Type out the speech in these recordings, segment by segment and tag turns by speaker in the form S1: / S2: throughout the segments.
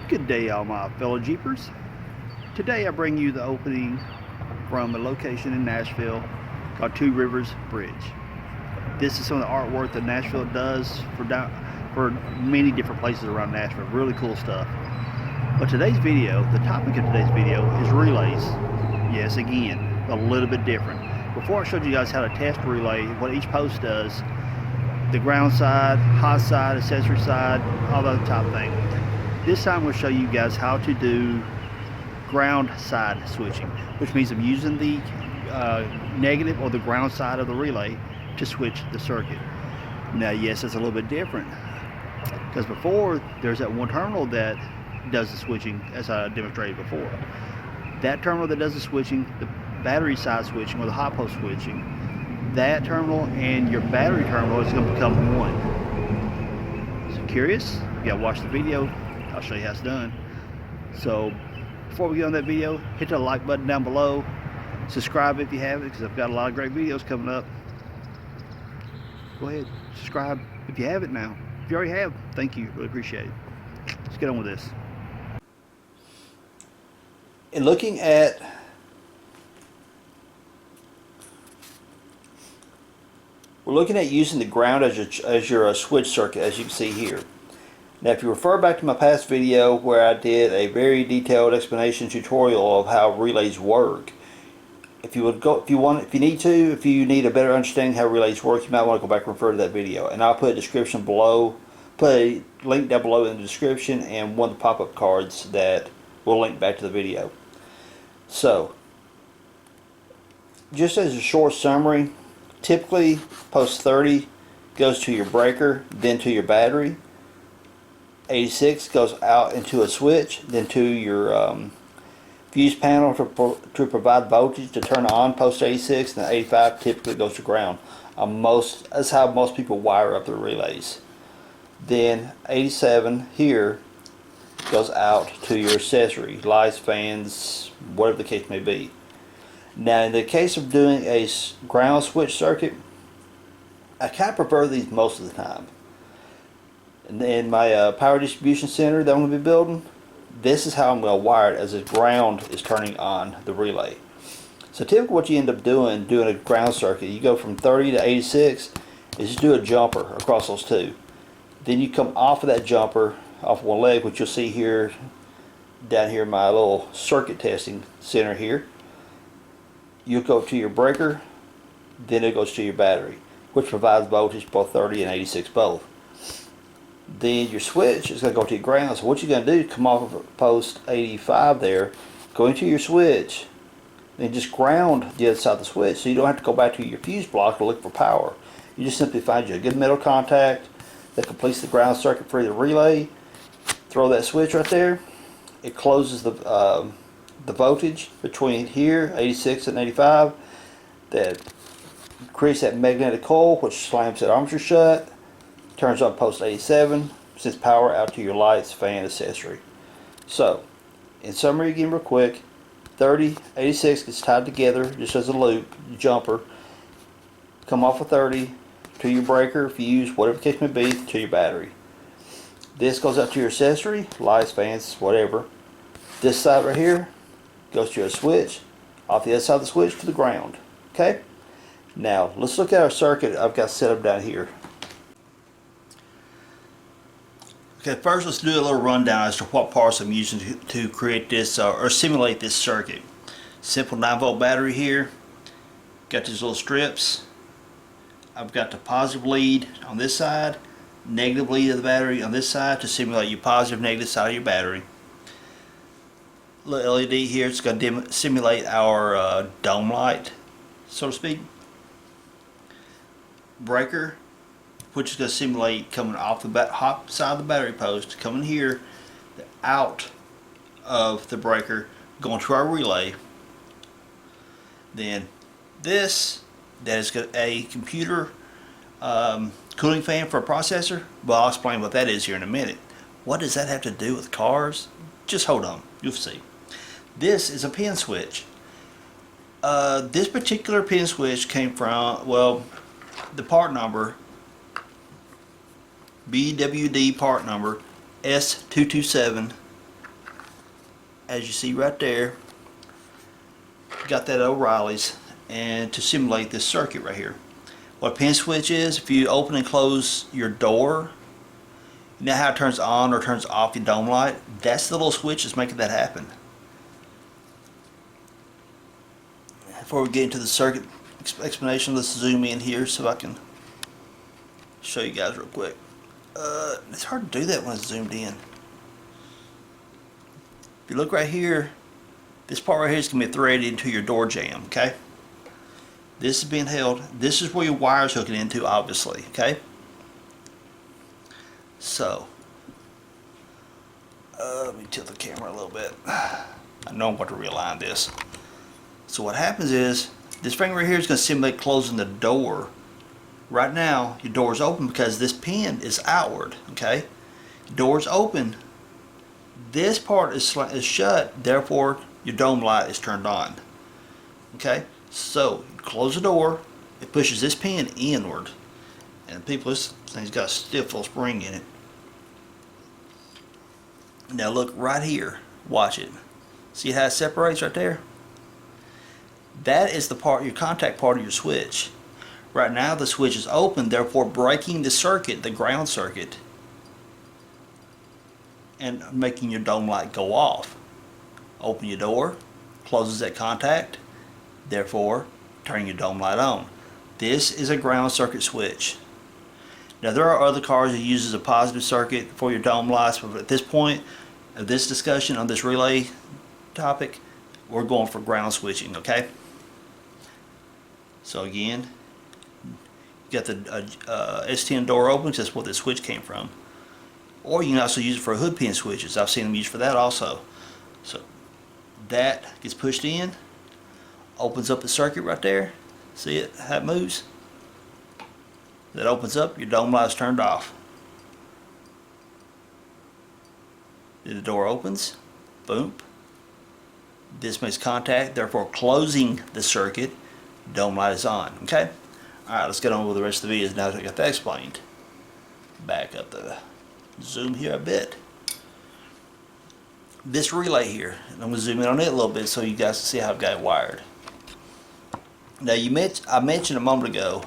S1: Good day, all my fellow Jeepers. Today I bring you the opening from a location in Nashville called Two Rivers Bridge. This is some of the artwork that Nashville does for many different places around Nashville. Really cool stuff. But today's video, the topic of today's video is relays. Yes, again, a little bit different. Before I showed you guys how to test a relay, what each post does, the ground side, hot side, accessory side, all that type of thing. This time we'll show you guys how to do ground side switching, which means I'm using the negative or the ground side of the relay to switch the circuit. Now yes, it's a little bit different because before there's that one terminal that does the switching, as I demonstrated before. That terminal that does the switching, the battery side switching or the hot post switching, that terminal and your battery terminal is going to become one. So curious? You gotta watch the video. I'll show you how it's done. So before we get on that video, hit the like button down below. Subscribe if you haven't, because I've got a lot of great videos coming up. Go ahead, subscribe if you haven't now. If you already have, thank you, really appreciate it. Let's get on with this. In looking at we're looking at using the ground as your switch circuit, as you can see here. Now if you refer back to my past video where I did a very detailed explanation tutorial of how relays work, if you need a better understanding how relays work, you might want to go back and refer to that video, and I'll put a description below, put a link down below in the description and one of the pop-up cards that will link back to the video. So just as a short summary, typically post 30 goes to your breaker, then to your battery. 86 goes out into a switch, then to your fuse panel to provide voltage to turn on post 86, and 85 typically goes to ground. That's how most people wire up their relays. Then 87 here goes out to your accessory, lights, fans, whatever the case may be. Now in the case of doing a ground switch circuit, I kind of prefer these most of the time. In my power distribution center that I'm going to be building, this is how I'm going to wire it as the ground is turning on the relay. So typically what you end up doing a ground circuit, you go from 30 to 86, is just do a jumper across those two. Then you come off of that jumper, off one leg, which you'll see here, down here in my little circuit testing center here. You'll go to your breaker, then it goes to your battery, which provides voltage both 30 and 86 both. Then your switch is going to go to your ground. So what you're going to do is come off of post 85 there, go into your switch, then just ground the other side of the switch, so you don't have to go back to your fuse block to look for power. You just simply find you a good metal contact that completes the ground circuit for the relay, throw that switch right there. It closes the voltage between here, 86 and 85, that creates that magnetic coil which slams that armature shut, turns on post 87, sends power out to your lights, fan, accessory. So, in summary again real quick, 30, 86 gets tied together just as a loop, jumper, come off of 30 to your breaker, fuse, whatever the case may be, to your battery. This goes out to your accessory, lights, fans, whatever. This side right here goes to your switch, off the other side of the switch to the ground. Okay? Now, let's look at our circuit I've got set up down here. Okay, first let's do a little rundown as to what parts I'm using to create this or simulate this circuit. Simple 9-volt battery here. Got these little strips. I've got the positive lead on this side, negative lead of the battery on this side to simulate your positive, negative side of your battery. Little LED here, it's going to simulate our dome light, so to speak. Breaker, which is going to simulate coming off the hot side of the battery post, coming here, out of the breaker, going to our relay. Then this, that is a computer cooling fan for a processor. Well, I'll explain what that is here in a minute. What does that have to do with cars? Just hold on, you'll see. This is a pin switch. This particular pin switch came from, well, the part number BWD part number S227 as you see right there, got that O'Reilly's, and to simulate this circuit right here. What a pin switch is, if you open and close your door, you know how it turns on or turns off your dome light? That's the little switch that's making that happen. Before we get into the circuit explanation, let's zoom in here so I can show you guys real quick. It's hard to do that when it's zoomed in. If you look right here, this part right here is going to be threaded into your door jamb, okay? This is being held. This is where your wire's hooking into, obviously, okay? So, let me tilt the camera a little bit. I know I'm going to realign this. So what happens is, this finger right here is going to simulate closing the door. Right now, your door is open because this pin is outward, okay? Your door is open. This part is shut, therefore your dome light is turned on. Okay? So, you close the door, it pushes this pin inward. And people, this thing's got a stiff little spring in it. Now look right here, watch it. See how it separates right there? That is the part, your contact part of your switch. Right now the switch is open, therefore breaking the circuit, the ground circuit, and making your dome light go off. Open your door, closes that contact, therefore turning your dome light on. This is a ground circuit switch. Now there are other cars that uses a positive circuit for your dome lights, but at this point of this discussion on this relay topic, we're going for ground switching, okay? So again, you got the S10 door open, that's where the switch came from. Or you can also use it for hood pin switches. I've seen them used for that also. So that gets pushed in, opens up the circuit right there. See it, how it moves? That opens up, your dome light is turned off. Then the door opens, boom. This makes contact, therefore closing the circuit, dome light is on, okay? Alright, let's get on with the rest of the video now that I got that explained. Back up the zoom here a bit. This relay here, and I'm going to zoom in on it a little bit so you guys can see how I've got it wired. Now I mentioned a moment ago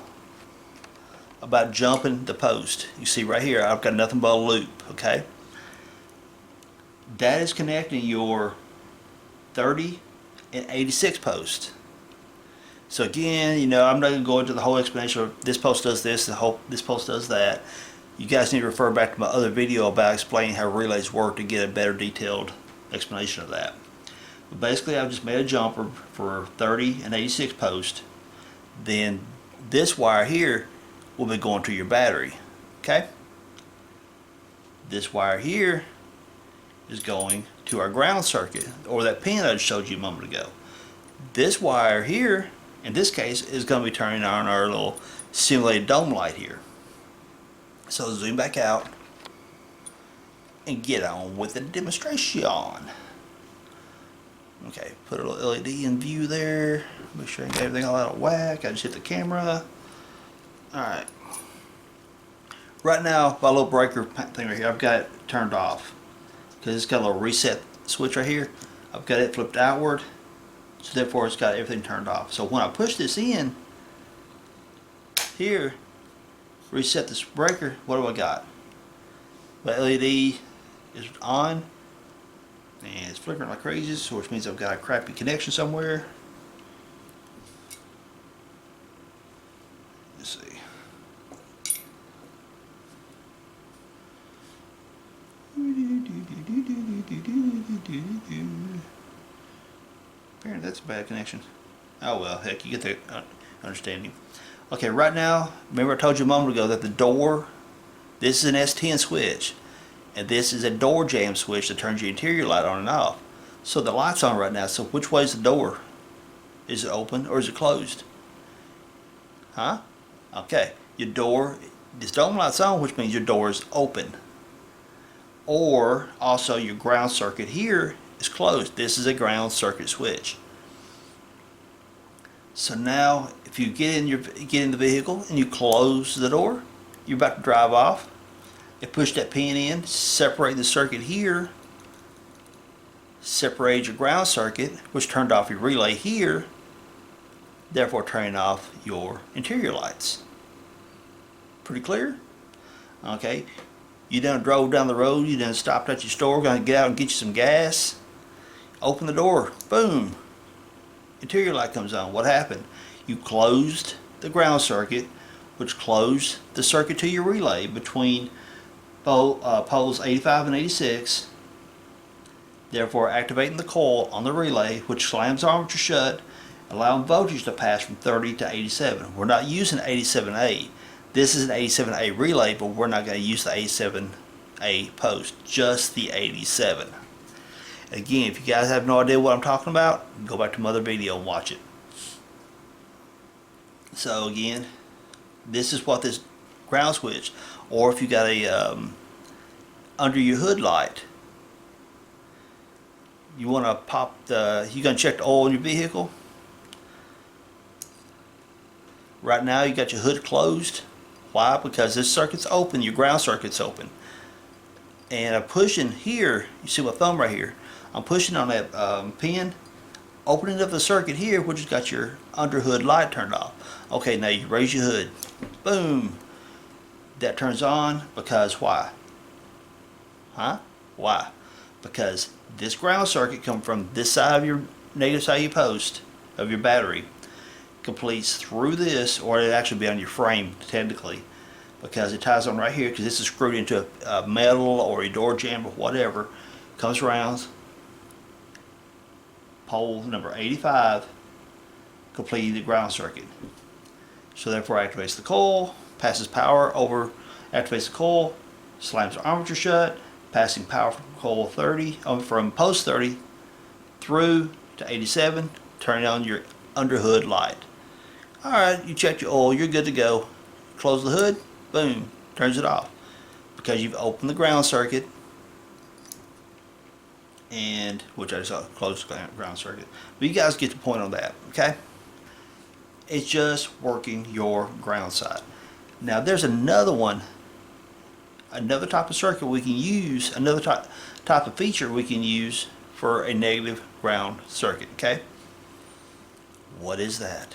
S1: about jumping the post. You see right here I've got nothing but a loop, okay? That is connecting your 30 and 86 post. So again, you know, I'm not going to go into the whole explanation of this post does this, this post does that. You guys need to refer back to my other video about explaining how relays work to get a better detailed explanation of that. But basically, I've just made a jumper for 30 and 86 post. Then this wire here will be going to your battery. Okay? This wire here is going to our ground circuit, or that pin I just showed you a moment ago. This wire here, in this case, is going to be turning on our little simulated dome light here. So zoom back out and get on with the demonstration. Okay, put a little LED in view there. Make sure I got everything all out of whack. I just hit the camera. Alright. Right now, my little breaker thing right here, I've got it turned off. Because it's got a little reset switch right here. I've got it flipped outward. So therefore it's got everything turned off. So when I push this in, here, reset this breaker, what do I got? My LED is on and it's flickering like crazy, so which means I've got a crappy connection somewhere. Let's see. Apparently that's a bad connection. Oh well, heck, you get the understanding. Okay, right now, remember I told you a moment ago that the door, this is an S10 switch, and this is a door jamb switch that turns your interior light on and off. So the light's on right now, so which way is the door? Is it open or is it closed? Huh? Okay, your door, this dome light's on, which means your door is open. Or also your ground circuit here is closed. This is a ground circuit switch. So now if you get in the vehicle and you close the door, you're about to drive off, you push that pin in, separate the circuit here, separated your ground circuit, which turned off your relay here, therefore turning off your interior lights. Pretty clear? Okay. You done drove down the road, you done stopped at your store, gonna get out and get you some gas. Open the door, boom. Interior light comes on. What happened? You closed the ground circuit, which closed the circuit to your relay between poles 85 and 86, therefore activating the coil on the relay, which slams the armature shut, allowing voltage to pass from 30 to 87. We're not using 87A. This is an 87A relay, but we're not going to use the 87A post, just the 87. Again, if you guys have no idea what I'm talking about, go back to my other video and watch it. So again, this is what this ground switch, or if you got a under your hood light, you want to pop you're going to check the oil in your vehicle. Right now you got your hood closed. Why? Because this circuit's open, your ground circuit's open. And I'm pushing here, you see my thumb right here, I'm pushing on that pin, opening up the circuit here, which has got your under hood light turned off. Okay, now you raise your hood, boom, that turns on, because why? Huh? Why? Because this ground circuit comes from this side of your negative side of your post of your battery, completes through this, or it'll actually be on your frame technically, because it ties on right here, because this is screwed into a metal or a door jamb or whatever, comes around pole number 85, completing the ground circuit. So therefore activates the coil, passes power over, activates the coil, slams the armature shut, passing power from coil 30, from post 30 through to 87, turning on your under hood light. Alright, you checked your oil, you're good to go. Close the hood, boom, turns it off. Because you've opened the ground circuit, and which I just closed the ground circuit. But you guys get the point on that, okay? It's just working your ground side. Now there's another one, another type of circuit we can use, another type of feature we can use for a negative ground circuit, okay? What is that?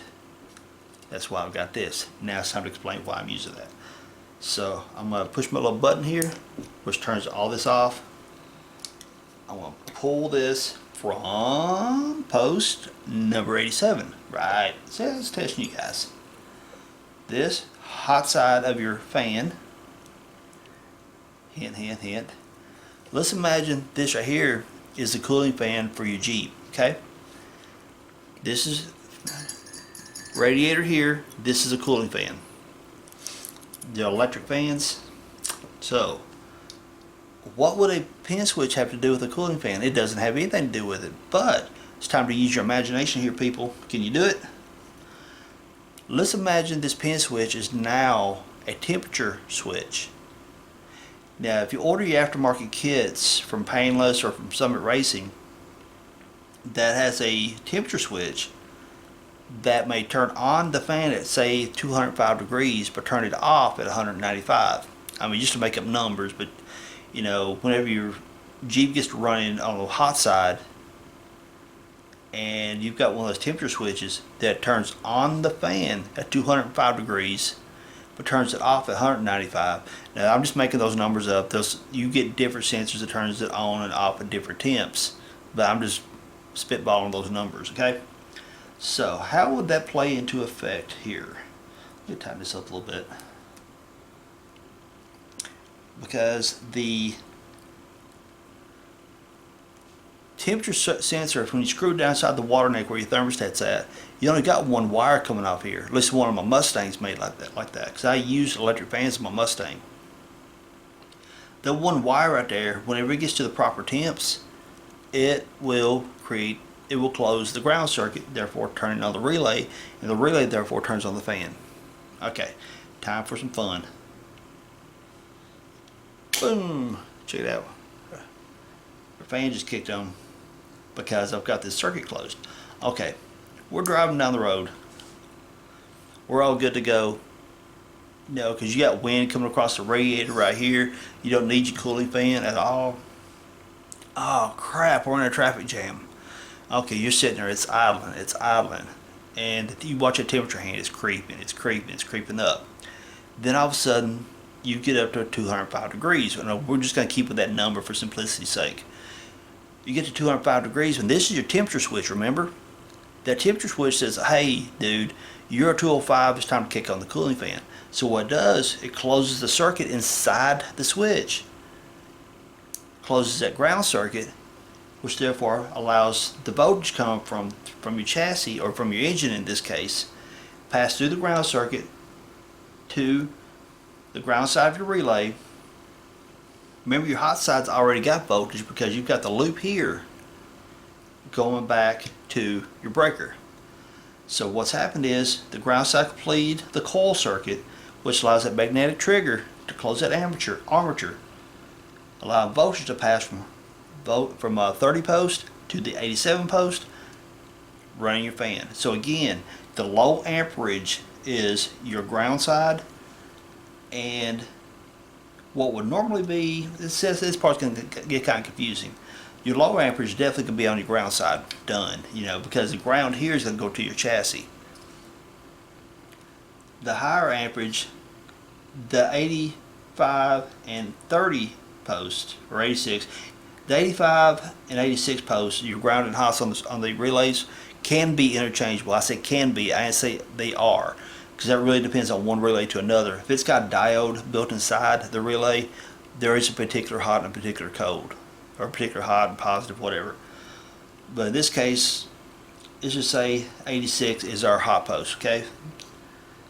S1: That's why I've got this. Now it's time to explain why I'm using that. So I'm going to push my little button here, which turns all this off. I'm going to pull this from post number 87. Right, so it's testing you guys. This hot side of your fan, hint, hint, hint. Let's imagine this right here is the cooling fan for your Jeep, okay? This is radiator here, this is a cooling fan. The electric fans. So what would a pin switch have to do with a cooling fan? It doesn't have anything to do with it, but it's time to use your imagination here, people. Can you do it? Let's imagine this pin switch is now a temperature switch. Now if you order your aftermarket kits from Painless or from Summit Racing that has a temperature switch that may turn on the fan at say 205 degrees but turn it off at 195. I mean, just to make up numbers, but you know, whenever your Jeep gets to running on the hot side and you've got one of those temperature switches that turns on the fan at 205 degrees but turns it off at 195. Now I'm just making those numbers up. You get different sensors that turns it on and off at different temps, but I'm just spitballing those numbers, okay? So how would that play into effect here? Let me tighten this up a little bit. Because the temperature sensor, when you screw it down inside the water neck where your thermostat's at, you only got one wire coming off here. At least one of my Mustangs made like that. Because I use electric fans in my Mustang. The one wire right there, whenever it gets to the proper temps, it will close the ground circuit, therefore turning on the relay, and the relay therefore turns on the fan. Okay, time for some fun. Boom! Check it out. The fan just kicked on because I've got this circuit closed. Okay, we're driving down the road. We're all good to go. No, because you got wind coming across the radiator right here. You don't need your cooling fan at all. Oh crap, we're in a traffic jam. Okay, you're sitting there, it's idling. And you watch a temperature hand, it's creeping, it's creeping up. Then all of a sudden, you get up to 205 degrees. And we're just going to keep with that number for simplicity's sake. You get to 205 degrees, and this is your temperature switch, remember? That temperature switch says, hey, dude, you're at 205, it's time to kick on the cooling fan. So what it does, it closes the circuit inside the switch. Closes that ground circuit, which therefore allows the voltage come from your chassis, or from your engine in this case, pass through the ground circuit to the ground side of your relay. Remember, your hot side's already got voltage because you've got the loop here going back to your breaker. So what's happened is the ground side completed the coil circuit, which allows that magnetic trigger to close that armature, allowing voltage to pass from 30 post to the 87 post, running your fan. So again, the low amperage is your ground side, and what would normally be, it says this part's going to get kind of confusing. Your low amperage is definitely going to be on your ground side, done, because the ground here is going to go to your chassis. The higher amperage, the 85 and 30 post, or 86, the 85 and 86 posts, your ground and hots on the relays, can be interchangeable. I say can be, I didn't say they are, because that really depends on one relay to another. If it's got a diode built inside the relay, there is a particular hot and a particular cold, or a particular hot and positive, whatever. But in this case, let's just say 86 is our hot post, okay?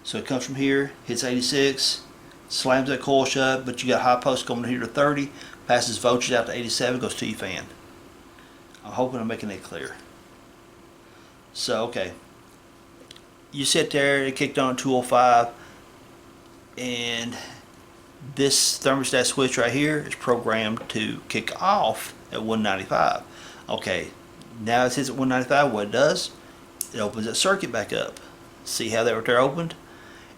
S1: So it comes from here, hits 86, slams that coil shut, but you got hot post going here to 30, passes voltage out to 87, goes to your fan. I'm hoping I'm making it clear. So, okay. You sit there, it kicked on at 205, and this thermostat switch right here is programmed to kick off at 195. Okay, now it says at 195, what it does, it opens that circuit back up. See how that right there opened?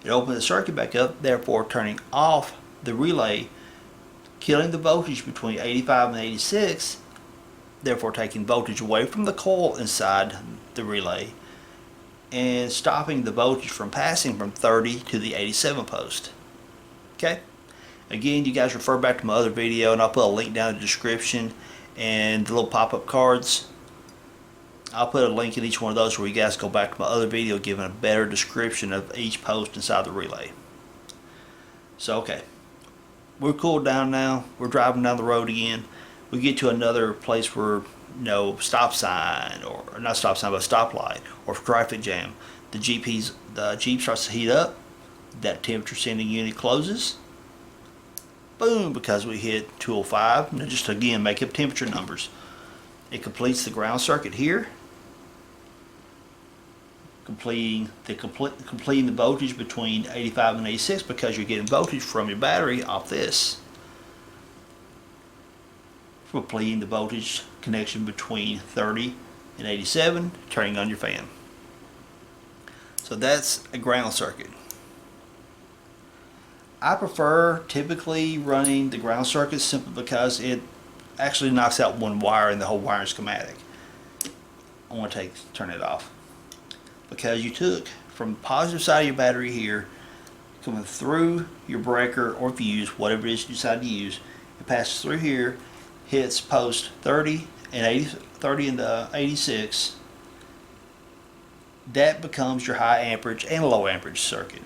S1: It opens the circuit back up, therefore turning off the relay, killing the voltage between 85 and 86, therefore taking voltage away from the coil inside the relay, and stopping the voltage from passing from 30 to the 87 post. Okay? Again, you guys refer back to my other video, and I'll put a link down in the description, and the little pop-up cards. I'll put a link in each one of those where you guys go back to my other video giving a better description of each post inside the relay. So, okay. We're cooled down now. We're driving down the road again. We get to another place where stop sign, or not stop sign, but stoplight, or traffic jam. The Jeep starts to heat up. That temperature sending unit closes. Boom, because we hit 205. Now just again, make up temperature numbers. It completes the ground circuit here, completing the voltage between 85 and 86 because you're getting voltage from your battery off this. Completing the voltage connection between 30 and 87, turning on your fan. So that's a ground circuit. I prefer typically running the ground circuit simply because it actually knocks out one wire in the whole wiring schematic. I want to turn it off. Because you took from the positive side of your battery here, coming through your breaker or fuse, whatever it is you decide to use, it passes through here, hits post 30 and 86. That becomes your high amperage and low amperage circuit.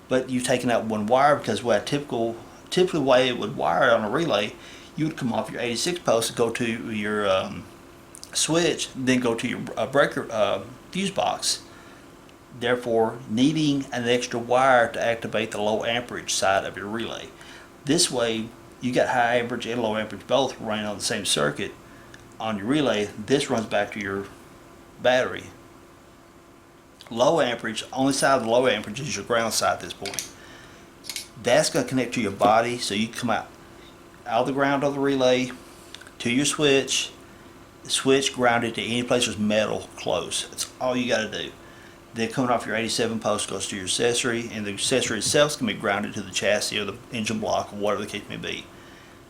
S1: But you've taken out one wire because what typically the way it would wire on a relay, you would come off your 86 post and go to your switch, then go to your breaker fuse box. Therefore, needing an extra wire to activate the low amperage side of your relay. This way, you got high amperage and low amperage both running on the same circuit on your relay. This runs back to your battery. Low amperage, only side of the low amperage is your ground side at this point. That's going to connect to your body, so you come out of the ground of the relay to your switch. The switch grounded to any place there's metal close. That's all you got to do. Then coming off your 87 post goes to your accessory, and the accessory itself can be grounded to the chassis or the engine block or whatever the case may be.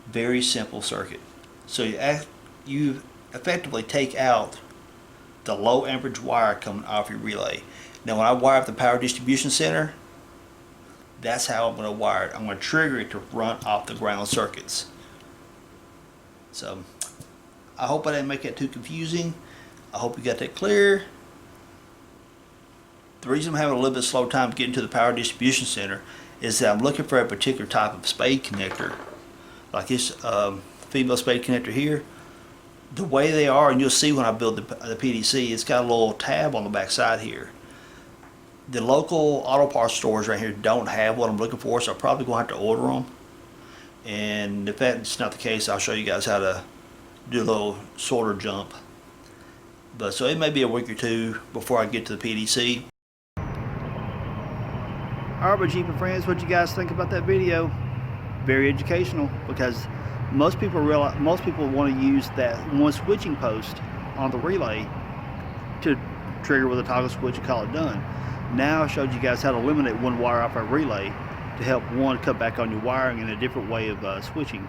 S1: Very simple circuit. So you effectively take out the low amperage wire coming off your relay. Now when I wire up the power distribution center, that's how I'm going to wire it. I'm going to trigger it to run off the ground circuits. So I hope I didn't make it too confusing. I hope you got that clear. The reason I'm having a little bit slow time getting to the power distribution center is that I'm looking for a particular type of spade connector, like this female spade connector here. The way they are, and you'll see when I build the PDC, it's got a little tab on the back side here. The local auto parts stores right here don't have what I'm looking for, so I'm probably going to have to order them. And if that's not the case, I'll show you guys how to do a little solder jump. But so it may be a week or two before I get to the PDC. Alright, my Jeep and friends, what you guys think about that video? Very educational, because most people want to use that one switching post on the relay to trigger with a toggle switch and call it done. Now I showed you guys how to eliminate one wire off our relay to help one cut back on your wiring and a different way of switching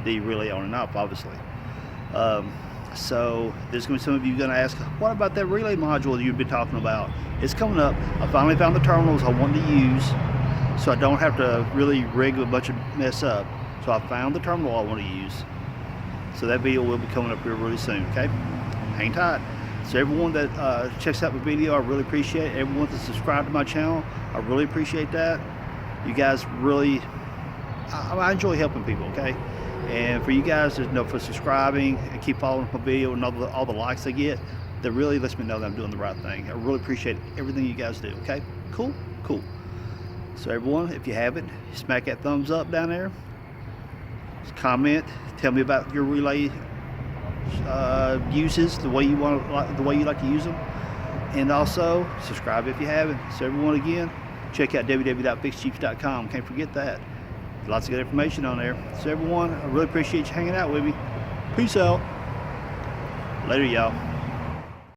S1: the relay on and off, obviously. So there's going to be some of you going to ask, what about that relay module that you've been talking about? It's coming up. I finally found the terminals I wanted to use, so I don't have to really rig a bunch of mess up. So I found the terminal I want to use. So that video will be coming up here really soon, okay? Hang tight. So everyone that checks out my video, I really appreciate it. Everyone that's subscribed to my channel, I really appreciate that. You guys really, I enjoy helping people, okay? And for you guys to know, for subscribing and keep following my video and all the likes I get, that really lets me know that I'm doing the right thing. I really appreciate everything you guys do, okay? Cool? Cool. So everyone, if you haven't, smack that thumbs up down there. Just comment, tell me about your relay uses, the way you like to use them, and also subscribe if you haven't. So everyone, again, check out www.fixjeeps.com. Can't forget that. Lots of good information on there. So everyone, I really appreciate you hanging out with me. Peace out. Later, y'all.